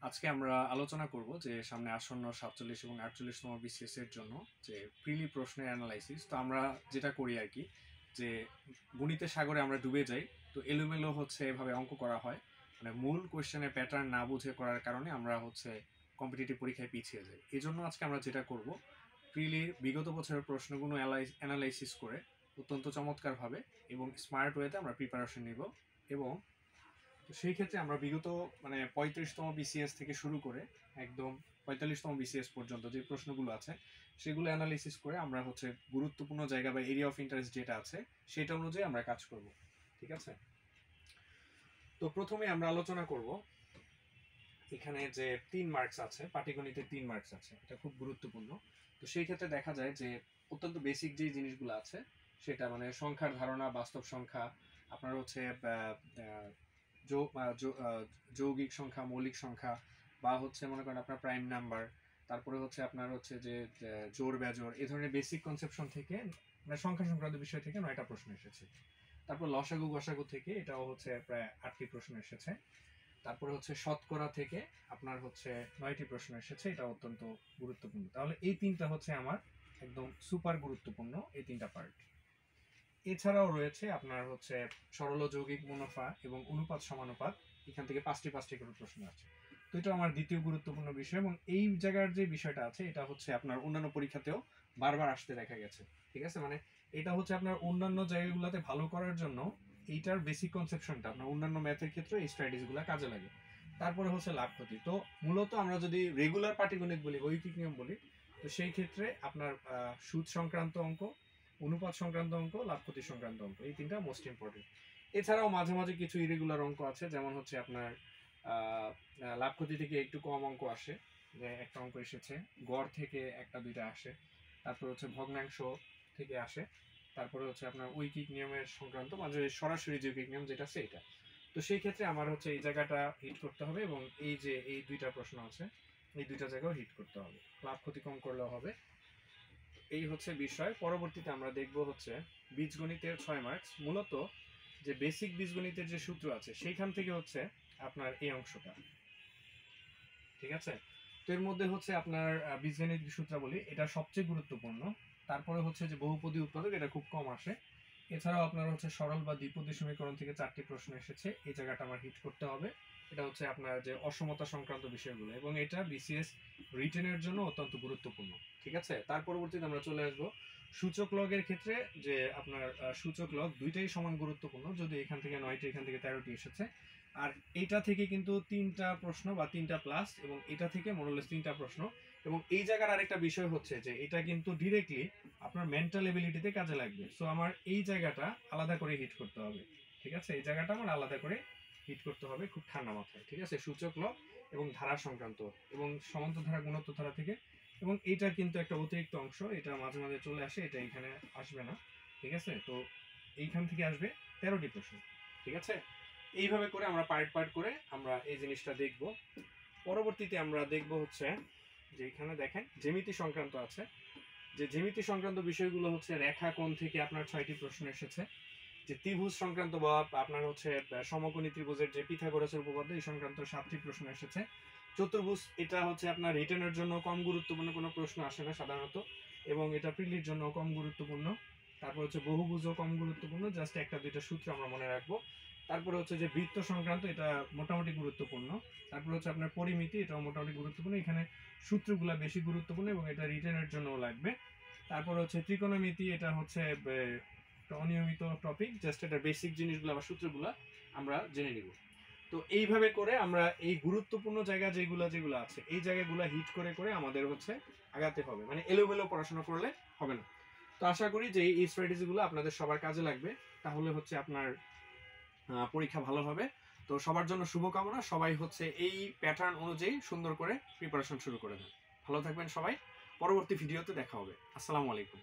আজকে আমরা আলোচনা করব যে সামনে আসন্ন 47 এবং 48তম বিসিএস এর জন্য যে প্রিলি প্রশ্নের অ্যানালাইসিস। তো আমরা যেটা করি আর কি, যে গণিতের সাগরে আমরা ডুবে যাই। তো এলোমেলো হচ্ছে এভাবে অঙ্ক করা হয়, মানে মূল কোয়েশ্চেনের প্যাটার্ন না বুঝে করার কারণে আমরা হচ্ছে কম্পিটিটিভ পরীক্ষায় পিছিয়ে যাই। এই জন্য আজকে আমরা যেটা করব, প্রিলির বিগত বছরের প্রশ্নগুলো অ্যানালাইসিস করে অত্যন্ত চমৎকারভাবে এবং স্মার্ট ওয়েতে আমরা প্রিপারেশন নিব। এবং তো সেই ক্ষেত্রে আমরা বিগত 35তম বিসিএস থেকে শুরু করে একদম 45তম বিসিএস পর্যন্ত যে প্রশ্নগুলো আছে সেগুলো অ্যানালিসিস করে আমরা হচ্ছে গুরুত্বপূর্ণ জায়গা বা এরিয়া অফ ইন্টারেস্ট যেটা আছে সেটা অনুযায়ী আমরা কাজ করব। ঠিক আছে, তো প্রথমে আমরা আলোচনা করব এখানে যে 3 মার্কস আছে, পাটিগণিতের 3 মার্কস আছে, এটা খুব গুরুত্বপূর্ণ। তো সেই ক্ষেত্রে দেখা যায় যে অত্যন্ত বেসিক যে জিনিসগুলো আছে সেটা মানে সংখ্যার ধারণা, বাস্তব সংখ্যা, আপনার হচ্ছে যৌগিক সংখ্যা, মৌলিক সংখ্যা, বা হচ্ছে মনে করেন আপনার প্রাইম নাম্বার, তারপরে হচ্ছে আপনার হচ্ছে যে জোড় বেজোড়, এই ধরনের বেসিক কনসেপশন থেকে মানে সংখ্যা সংক্রান্ত বিষয় থেকে 9টা প্রশ্ন এসেছে। তারপর লসাগু গসাগু থেকে এটাও হচ্ছে প্রায় 8টি প্রশ্ন এসেছে। তারপরে হচ্ছে শতকরা থেকে আপনার হচ্ছে 9টি প্রশ্ন এসেছে, এটা অত্যন্ত গুরুত্বপূর্ণ। তাহলে এই তিনটা হচ্ছে আমার একদম সুপার গুরুত্বপূর্ণ এই তিনটা পার্ট। এছাড়াও রয়েছে আপনার হচ্ছে সরল যৌগিক মুনাফা এবং অনুপাত সমানুপাত, এখান থেকে পাঁচটি করে প্রশ্ন আছে। তো এটা আমার দ্বিতীয় গুরুত্বপূর্ণ বিষয়, এবং এই জায়গার যে বিষয়টা আছে এটা হচ্ছে আপনার অন্যান্য পরীক্ষাতেও বারবার আসতে দেখা গেছে। ঠিক আছে, মানে এটা হচ্ছে আপনার অন্যান্য জায়গাগুলোতে ভালো করার জন্য এইটার বেসিক কনসেপশনটা আপনার অন্যান্য ম্যাথের ক্ষেত্রে এই স্ট্র্যাটেজিগুলো কাজে লাগে। তারপরে হচ্ছে লাভ ক্ষতি। তো মূলত আমরা যদি রেগুলার পাটিগণিত বলি, ঐকিক নিয়ম বলি, তো সেই ক্ষেত্রে আপনার সুদ সংক্রান্ত অঙ্ক, অনুপাত সংক্রান্ত অঙ্ক, লাভ ক্ষতি সংক্রান্ত অঙ্ক, এই তিনটা মোস্ট ইম্পর্টেন্ট। এছাড়াও মাঝে মাঝে কিছু ইরেগুলার অঙ্ক আছে, যেমন হচ্ছে আপনার লাভ ক্ষতি থেকে একটু কম অঙ্ক আসে, যে একটা অঙ্ক এসেছে, গড় থেকে একটা দুইটা আসে, তারপর হচ্ছে ভগ্নাংশ থেকে আসে, তারপরে হচ্ছে আপনার ঐকিক নিয়মের সংক্রান্ত মাঝে সরাসরি যৌগিক নিয়ম যেটা আছে এটা। তো সেই ক্ষেত্রে আমার হচ্ছে এই জায়গাটা হিট করতে হবে, এবং এই যে এই দুইটা প্রশ্ন আছে এই দুইটা জায়গাও হিট করতে হবে, লাভ ক্ষতি কম করলেও হবে। এই হচ্ছে বিষয়। পরবর্তীতে আমরা দেখব হচ্ছে বীজগণিতের 6 মার্কস, মূলত যে বেসিক বীজগণিতের যে সূত্র আছে সেইখান থেকে হচ্ছে আপনার এই অংশটা। ঠিক আছে, তো এর মধ্যে হচ্ছে আপনার বীজগণিত সূত্রাবলী এটা সবচেয়ে গুরুত্বপূর্ণ। তারপরে হচ্ছে যে বহুপদী উৎপাদক, এটা খুব কম আসে। এছাড়াও আপনার হচ্ছে সরল বা দ্বিপদী সমীকরণ থেকে 4টি প্রশ্ন এসেছে, এই জায়গাটা আমার হিট করতে হবে। এটা হচ্ছে আপনার যে অসমতা সংক্রান্ত বিষয়গুলো, এবং এটা বিসিএস রিটেনের জন্য অত্যন্ত গুরুত্বপূর্ণ। ঠিক আছে, তার পরবর্তীতে আমরা চলে আসবো সূচক লগের ক্ষেত্রে, যে আপনার সূচক লগ দুইটাই সমান গুরুত্বপূর্ণ, যদি এখান থেকে 9টি এখান থেকে 13টি এসেছে। আর এইটা থেকে কিন্তু 3টা প্রশ্ন বা 3টা প্লাস, এবং এটা থেকে মোরলেস 3টা প্রশ্ন। এবং এই জায়গার আরেকটা বিষয় হচ্ছে যে এটা কিন্তু ডিরেক্টলি আপনার মেন্টাল এবিলিটিতে কাজে লাগবে। সো আমার এই জায়গাটা আলাদা করে হিট করতে হবে। ঠিক আছে, এই জায়গাটা আমার আলাদা করে হিট করতে হবে খুব ঠান্ডা মাথায়। ঠিক আছে, সূচক লগ এবং ধারা সংক্রান্ত এবং সমান্তর ধারা গুণোত্তর ধারা থেকে। এবং এটা কিন্তু একটা অতিরিক্ত অংশ, এটা মাঝে মাঝে চলে আসে, এটা এখানে আসবে না। ঠিক আছে, তো এইখান থেকে আসবে 13টি প্রশ্ন। ঠিক আছে, এইভাবে করে আমরা পার্ট করে আমরা এই জিনিসটা দেখব। পরবর্তীতে আমরা দেখব হচ্ছে যে এখানে দেখেন জ্যামিতি সংক্রান্ত আছে, যে জ্যামিতি সংক্রান্ত বিষয়গুলো হচ্ছে রেখা কোণ থেকে আপনার 6টি প্রশ্ন এসেছে। যে ত্রিভুজ সংক্রান্ত বা আপনার হচ্ছে সমকোণী ত্রিভুজের যে পিথাগোরাসের উপপাদ্য, এই সংক্রান্ত 7টি প্রশ্ন এসেছে। চতুর্ভুজ, এটা হচ্ছে আপনার রিটেনের জন্য কম গুরুত্বপূর্ণ কোনো প্রশ্ন আসে না সাধারণত, এবং এটা প্রিলির জন্য কম গুরুত্বপূর্ণ। তারপর হচ্ছে বহুভুজও কম গুরুত্বপূর্ণ, জাস্ট একটা দুইটা সূত্র আমরা মনে রাখবো। তারপরে হচ্ছে যে বৃত্ত সংক্রান্ত, এটা মোটামুটি গুরুত্বপূর্ণ। তারপর হচ্ছে আপনার পরিমিতি, এটাও মোটামুটি গুরুত্বপূর্ণ, এখানে সূত্রগুলা বেশি গুরুত্বপূর্ণ এবং এটা রিটেনের জন্য লাগবে। তারপর হচ্ছে ত্রিকোণমিতি, এটা হচ্ছে অনিয়মিত টপিক, জাস্ট এটা বেসিক জিনিসগুলো বা সূত্রগুলা আমরা জেনে নিব। তো এইভাবে করে আমরা এই গুরুত্বপূর্ণ জায়গা যেগুলো আছে এই জায়গাগুলো হিট করে আমাদের হচ্ছে আগাতে হবে, মানে এলোমেলো পড়াশোনা করলে হবে না। তো আশা করি যে এই স্ট্র্যাটেজিগুলো আপনাদের সবার কাজে লাগবে, তাহলে হচ্ছে আপনার পরীক্ষা ভালো হবে। তো সবার জন্য শুভকামনা, সবাই হচ্ছে এই প্যাটার্ন অনুযায়ী সুন্দর করে প্রিপারেশন শুরু করে দেন। ভালো থাকবেন সবাই, পরবর্তী ভিডিওতে দেখা হবে। আসসালামু আলাইকুম।